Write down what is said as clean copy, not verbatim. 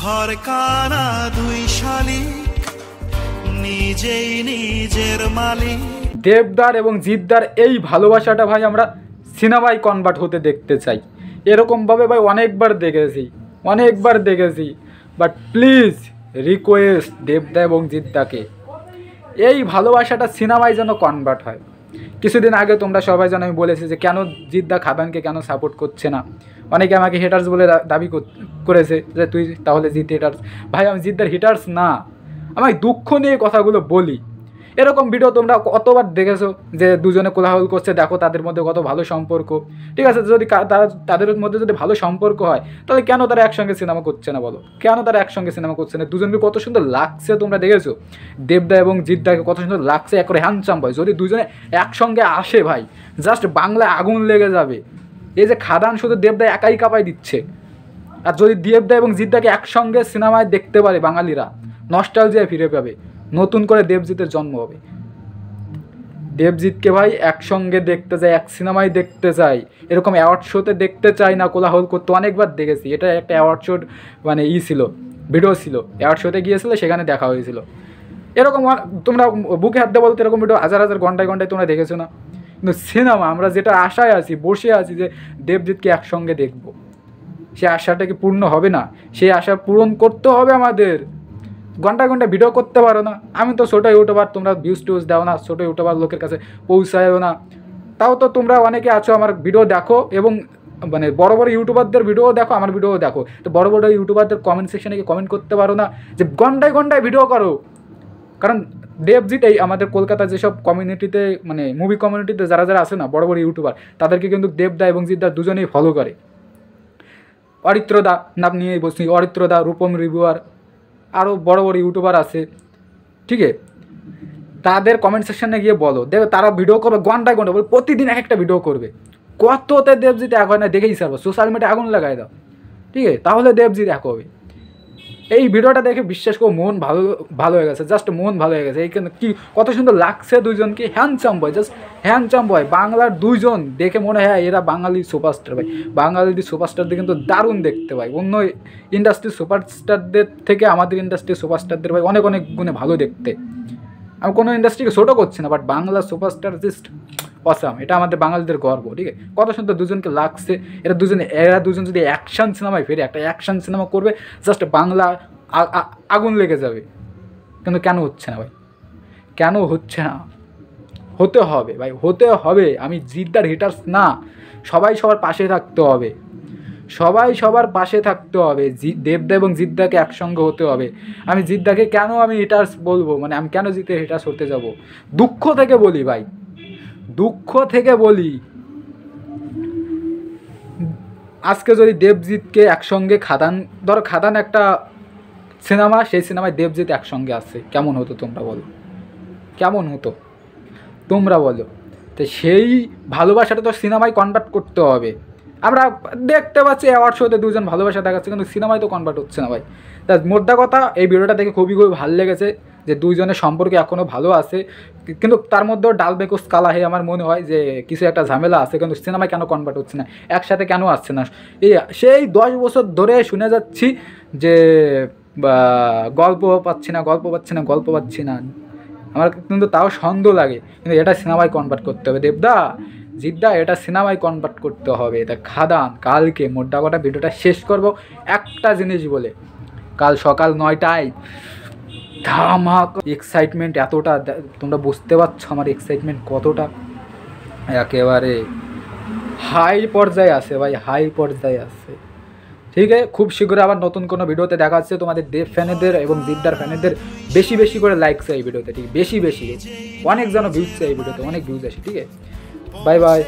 ঘর কানা দুই শালিক নিজেই নিজের মালিক। দেবদার এবং জিদ্দার এই ভালোবাসাটা ভাই আমরা সিনেমায় কনভার্ট হতে দেখতে চাই। এরকমভাবে ভাই অনেকবার দেখেছি, বাট প্লিজ রিকোয়েস্ট দেবদা এবং জিদ্দাকে এই ভালোবাসাটা সিনেমায় যেন কনভার্ট হয়। কিছুদিন আগে তোমরা সবাই যেন আমি বলেছি যে কেন জিদ্দা খাদানকে কেন সাপোর্ট করছে না, অনেকে আমাকে হেটার্স বলে দাবি করেছে যে তুই তাহলে জিদ হেটার্স। ভাই আমি জিদ্দার হেটার্স না, আমি দুঃখ নিয়ে কথাগুলো বলি। এরকম ভিডিও তোমরা কতবার দেখেছো যে দুজনে কোলাহল করছে, দেখো তাদের মধ্যে কত ভালো সম্পর্ক। ঠিক আছে, যদি তাদের মধ্যে যদি ভালো সম্পর্ক হয় তাহলে কেন তারা একসঙ্গে সিনেমা করছে না বলো, কেন তারা একসঙ্গে সিনেমা করছে না? দুজনকে কত সুন্দর লাগছে তোমরা দেখেছো, দেবদা এবং জিদ্দাকে কত সুন্দর লাগছে, এক করে হ্যান্ডসাম ভাই। যদি দুজনে একসঙ্গে আসে ভাই, জাস্ট বাংলায় আগুন লেগে যাবে। এই যে খাদান শুধু দেবদা একাই কাঁপাই দিচ্ছে, আর যদি দেবদা এবং জিদ্দাকে একসঙ্গে সিনেমায় দেখতে পারে বাঙালিরা নস্টালজিয়ায় ফিরে পাবে, নতুন করে দেবজিতের জন্ম হবে। দেবজিৎকে ভাই একসঙ্গে দেখতে চাই, এক সিনেমায় দেখতে চাই, এরকম অ্যাওয়ার্ড শোতে দেখতে চাই না কোলাহল করতে। অনেকবার দেখেছি, এটা একটা অ্যাওয়ার্ড শোর মানে ছিল, ভিডিও ছিল, অ্যাওয়ার্ড শোতে গিয়েছিলো, সেখানে দেখা হয়েছিল। এরকম তোমরা বুকে হাত দিয়ে বলতে এরকম ভিডিও হাজার হাজার ঘন্টায় তোমরা দেখেছো না? কিন্তু সিনেমা আমরা যেটা আশায় আছি, বসে আছি যে দেবজিৎকে একসঙ্গে দেখবো, সে আশাটা কি পূর্ণ হবে না? সেই আশা পূরণ করতে হবে আমাদের। ঘন্টায় ভিডিও করতে পারো না, আমি তো ছোটো ইউটিউবার, তোমরা ভিউজ টিউজ দাও না, ছোটো ইউটিউবার লোকের কাছে পৌঁছায়ও না, তাও তো তোমরা অনেকে আছো আমার ভিডিও দেখো, এবং মানে বড় বড় ইউটিউবারদের ভিডিও দেখো, আমার ভিডিও দেখো, তো বড় বড় ইউটিউবারদের কমেন্ট সেকশনে গিয়ে কমেন্ট করতে পারো না যে ঘন্টায় ভিডিও করো? কারণ দেবজিৎ এই আমাদের কলকাতার যেসব কমিউনিটিতে মানে মুভি কমিউনিটিতে যারা যারা আছে না বড় বড় ইউটিউবার, তাদেরকে কিন্তু দেবদা এবং জিদ্দা দুজনেই ফলো করে। অরিত্রদা নাম নিয়েই বলছি, অরিত্রদা, রূপম রিভিউয়ার, আরও বড় বড় ইউটিউবার আছে, ঠিক আছে? তাদের কমেন্ট সেকশনে গিয়ে বলো, দেখবে তারা ভিডিও করবে ঘন্টায় প্রতিদিন এক একটা ভিডিও করবে। কততে দেবজিৎ এক হয় না দেখেই সারবো, সোশ্যাল মিডিয়া আগুন লাগাই দাও, ঠিক আছে? তাহলে দেবজিৎ এক হবে। এই ভিডিওটা দেখে বিশ্বাস করো মন ভালো হয়ে গেছে, জাস্ট মন ভালো হয়ে গেছে। এইখানে কি কত সুন্দর লাগছে দুইজনকে, handsome boy, just handsome boy. বাংলার দুইজন দেখে মনে হয় এরা বাঙালি সুপারস্টার ভাই। বাঙালির সুপারস্টারদের কিন্তু দারুণ দেখতে ভাই, অন্য ইন্ডাস্ট্রির সুপারস্টারদের থেকে আমাদের ইন্ডাস্ট্রির সুপারস্টারদের ভাই অনেক গুণে ভালো দেখতে। আমি কোনো ইন্ডাস্ট্রিকে ছোটো করছি না, বাট বাংলার সুপারস্টার জাস্ট অসাম, এটা আমাদের বাঙালিদের গর্ব, ঠিক আছে? কত সুন্দর দুজনকে লাগছে। এরা দুজন যদি অ্যাকশান সিনেমায় ফেরে, একটা অ্যাকশান সিনেমা করবে, জাস্ট বাংলা আগুন লেগে যাবে। কিন্তু কেন হচ্ছে না ভাই, কেন হচ্ছে না? হতে হবে ভাই, হতে হবে। আমি জিদ্দার হিটার্স না, সবাই সবার পাশে থাকতে হবে, সবার পাশে থাকতে হবে। দেবদা এবং জিদ্দাকে একসঙ্গে হতে হবে। আমি জিদ্দাকে কেন আমি হিটার্স বলবো, মানে আমি কেন জিদ্দার হিটার্স হতে যাব? দুঃখ থেকে বলি ভাই, দুঃখ থেকে বলি। আজকে যদি দেবজিৎকে একসঙ্গে খাদান একটা সিনেমা, সেই সিনেমায় দেবজিৎ একসঙ্গে আসছে, কেমন হতো তোমরা বলো? কেমন হতো তোমরা বলো? তো সেই ভালোবাসাটা তো সিনেমায় কনভার্ট করতে হবে। আমরা দেখতে পাচ্ছি অ্যাওয়ার্ড শোতে দুজন ভালোবাসা দেখাচ্ছে, কিন্তু সিনেমায় তো কনভার্ট হচ্ছে না ভাই। তা মোদ্দা কথা, এই ভিডিওটা দেখে খুবই ভালো লেগেছে যে দুইজনের সম্পর্কে এখনও ভালো আছে, কিন্তু তার মধ্যেও ডাল বেকুস কালা হে আমার মনে হয় যে কিছু একটা ঝামেলা আছে। কিন্তু সিনেমায় কেন কনভার্ট হচ্ছে না, একসাথে কেন আসছে না? সেই 10 বছর ধরে শুনে যাচ্ছি যে গল্প পাচ্ছি না। আমার কিন্তু তাও সন্দেহ লাগে, কিন্তু এটা সিনেমায় কনভার্ট করতে হবে। দেবদা জিদ্দা, এটা সিনেমায় কনভার্ট করতে হবে। এটা খাদান কালকে মোদ্দা কথা ভিডিওটা শেষ করব একটা জিনিস বলে, কাল সকাল 9টায় ধামাক এক্সাইটমেন্ট এতটা, তোমরা বুঝতে পারছো আমার এক্সাইটমেন্ট কতটা, একেবারে হাই পর্যায়ে আছে ভাই, হাই পর্যায়ে আছে। ঠিক আছে, খুব শীঘ্রই আবার নতুন কোনো ভিডিওতে দেখা যাচ্ছে। তোমাদের দেব ফ্যানেদের এবং জিদ্দার ফ্যানেদের বেশি করে লাইক চাই এই ভিডিওতে, ঠিক বেশি অনেক যেন ভিউজ চাই এই ভিডিওতে, অনেক ভিউজ আসে, ঠিক আছে? Bye bye.